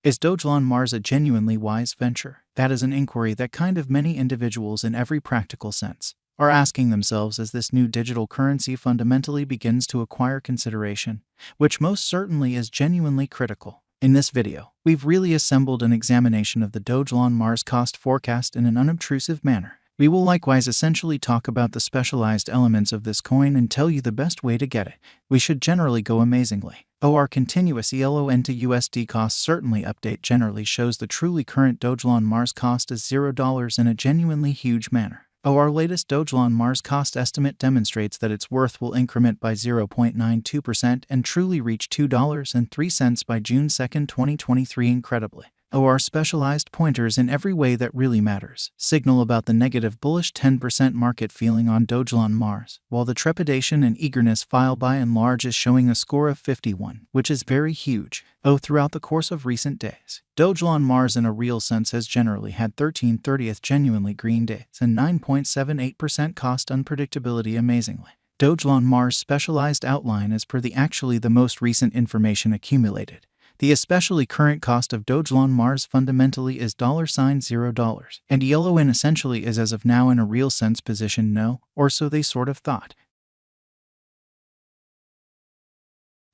Is Dogelon Mars a genuinely wise venture? That is an inquiry that kind of many individuals in every practical sense are asking themselves as this new digital currency fundamentally begins to acquire consideration, which most certainly is genuinely critical. In this video, we've really assembled an examination of the Dogelon Mars cost forecast in an unobtrusive manner. We will likewise essentially talk about the specialized elements of this coin and tell you the best way to get it. We should generally go amazingly. Our continuous elon to USD cost certainly update generally shows the truly current Dogelon Mars cost is $0 in a genuinely huge manner. Our latest Dogelon Mars cost estimate demonstrates that its worth will increment by 0.92% and truly reach $2.03 by June 2, 2023 incredibly. Our specialized pointers in every way that really matters signal about the negative bullish 10% market feeling on Dogelon Mars, while the trepidation and eagerness file by and large is showing a score of 51, which is very huge. Throughout the course of recent days, Dogelon Mars in a real sense has generally had 13/30th genuinely green days and 9.78% cost unpredictability amazingly. Dogelon Mars specialized outline is per the most recent information accumulated. The especially current cost of Dogelon Mars fundamentally is $0, and elon essentially is as of now in a real sense position no, or so they sort of thought.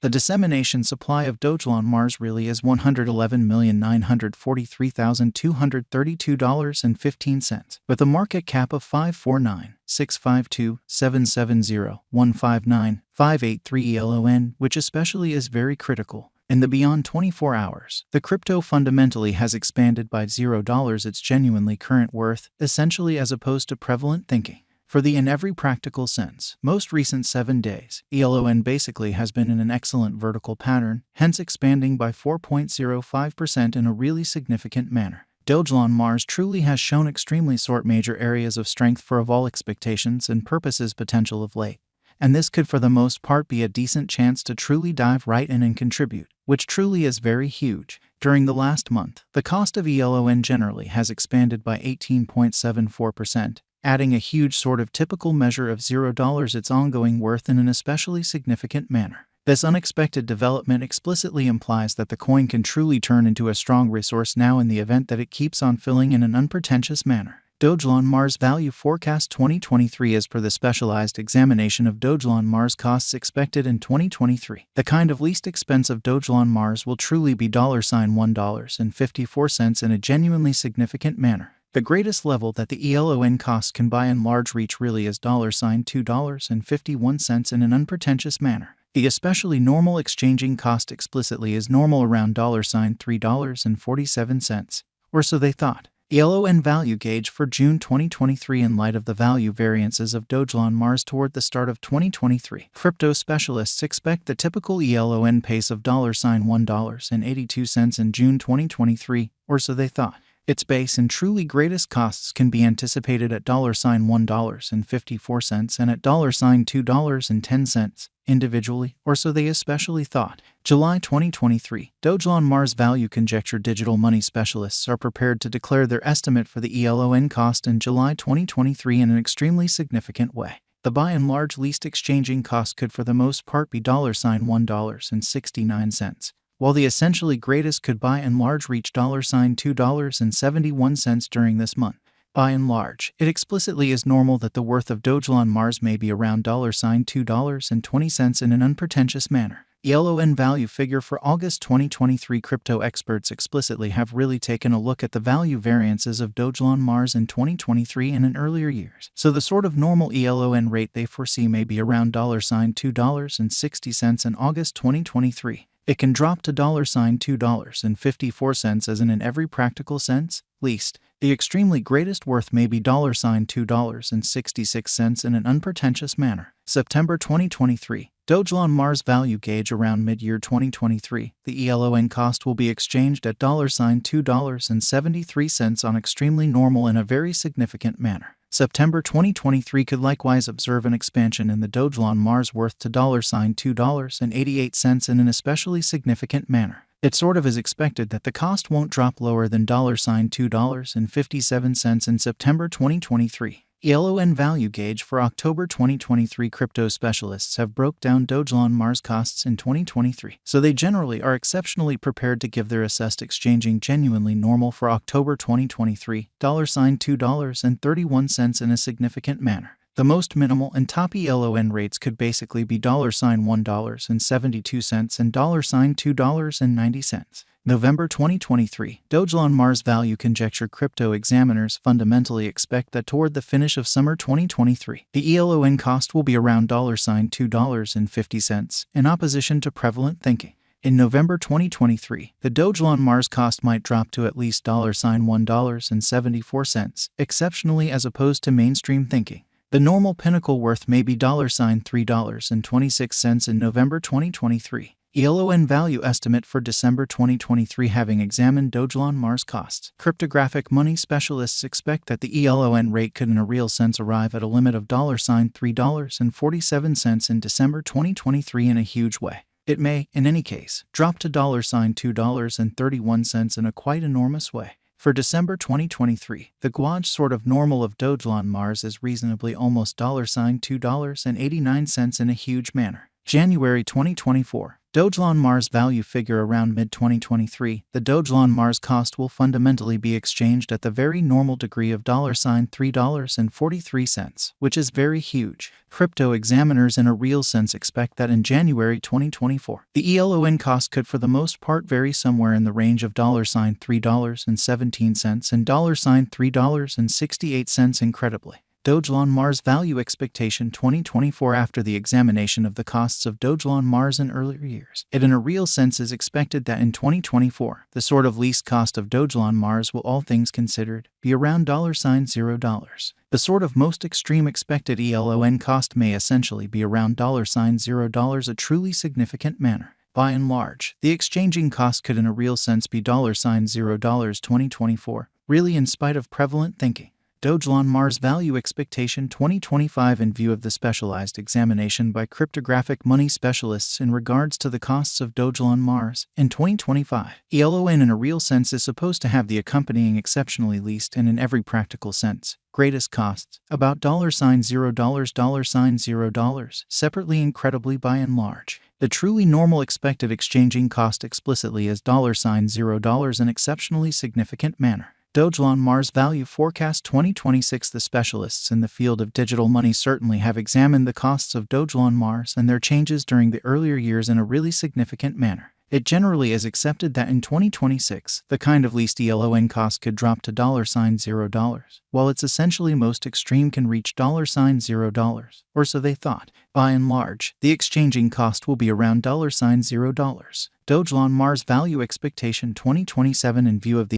The dissemination supply of Dogelon Mars really is $111,943,232.15, with a market cap of 549,652,770,159,583 elon, which especially is very critical. In the beyond 24 hours, the crypto fundamentally has expanded by $0 its genuinely current worth, essentially as opposed to prevalent thinking. For the in every practical sense, most recent 7 days, elon basically has been in an excellent vertical pattern, hence expanding by 4.05% in a really significant manner. Dogelon Mars truly has shown extremely major areas of strength for of all expectations and purposes potential of late. And this could for the most part be a decent chance to truly dive right in and contribute, which truly is very huge. During the last month, the cost of elon generally has expanded by 18.74%, adding a huge sort of typical measure of $0 its ongoing worth in an especially significant manner. This unexpected development explicitly implies that the coin can truly turn into a strong resource now in the event that it keeps on filling in an unpretentious manner. Dogelon Mars Value Forecast 2023 as per the specialized examination of Dogelon Mars costs expected in 2023. The kind of least expensive Dogelon Mars will truly be $1.54 in a genuinely significant manner. The greatest level that the elon cost can by and large reach really is $2.51 in an unpretentious manner. The especially normal exchanging cost explicitly is normal around $3.47, or so they thought. elon value gauge for June 2023 in light of the value variances of Dogelon Mars toward the start of 2023. Crypto specialists expect the typical elon pace of $1.82 in June 2023, or so they thought. Its base and truly greatest costs can be anticipated at $1.54 and at $2.10 individually, or so they especially thought. July 2023, Dogelon Mars value conjecture digital money specialists are prepared to declare their estimate for the elon cost in July 2023 in an extremely significant way. The by and large least exchanging cost could for the most part be $1.69. While the essentially greatest could by and large reach $2.71 during this month. By and large, it explicitly is normal that the worth of Dogelon Mars may be around $2.20 in an unpretentious manner. elon value figure for August 2023 crypto experts explicitly have really taken a look at the value variances of Dogelon Mars in 2023 and in earlier years. So the sort of normal elon rate they foresee may be around $2.60 in August 2023. It can drop to $2.54 as in every practical sense, least. The extremely greatest worth may be $2.66 in an unpretentious manner. September 2023, Dogelon Mars value gauge around mid-year 2023. The elon cost will be exchanged at $2.73 on extremely normal in a very significant manner. September 2023 could likewise observe an expansion in the Dogelon Mars worth to $2.88 in an especially significant manner. It sort of is expected that the cost won't drop lower than $2.57 in September 2023. ELON value gauge for October 2023. Crypto specialists have broke down Dogelon Mars costs in 2023, so they generally are exceptionally prepared to give their assessed exchanging genuinely normal for October 2023, $2.31 in a significant manner. The most minimal and top ELON rates could basically be $1.72 and $2.90. November 2023, Dogelon Mars value conjecture. Crypto examiners fundamentally expect that toward the finish of summer 2023, the ELON cost will be around $2.50, in opposition to prevalent thinking. In November 2023, the Dogelon Mars cost might drop to at least $1.74, exceptionally as opposed to mainstream thinking. The normal pinnacle worth may be $3.26 in November 2023. ELON value estimate for December 2023. Having examined Dogelon Mars costs, cryptographic money specialists expect that the ELON rate could in a real sense arrive at a limit of $3.47 in December 2023 in a huge way. It may, in any case, drop to $2.31 in a quite enormous way. For December 2023, the gauge sort of normal of Dogelon Mars is reasonably almost $2.89 in a huge manner. January 2024, Dogelon Mars value figure around mid-2023. The Dogelon Mars cost will fundamentally be exchanged at the very normal degree of $3.43, which is very huge. Crypto examiners in a real sense expect that in January 2024, the ELON cost could for the most part vary somewhere in the range of $3.17 and $3.68 incredibly. Dogelon Mars value expectation 2024. After the examination of the costs of Dogelon Mars in earlier years, it in a real sense is expected that in 2024, the sort of least cost of Dogelon Mars will, all things considered, be around $0. The sort of most extreme expected ELON cost may essentially be around $0, a truly significant manner. By and large, the exchanging cost could in a real sense be $0 2024, really in spite of prevalent thinking. Dogelon Mars value expectation 2025. In view of the specialized examination by cryptographic money specialists in regards to the costs of Dogelon Mars in 2025, ELON in a real sense is supposed to have the accompanying exceptionally least and in every practical sense greatest costs, about $0, separately incredibly by and large. The truly normal expected exchanging cost explicitly is $0 in exceptionally significant manner. Dogelon Mars value forecast 2026. The specialists in the field of digital money certainly have examined the costs of Dogelon Mars and their changes during the earlier years in a really significant manner. It generally is accepted that in 2026, the kind of least ELON cost could drop to $0, while its essentially most extreme can reach $0, or so they thought. By and large, the exchanging cost will be around $0. Dogelon Mars value expectation 2027. In view of the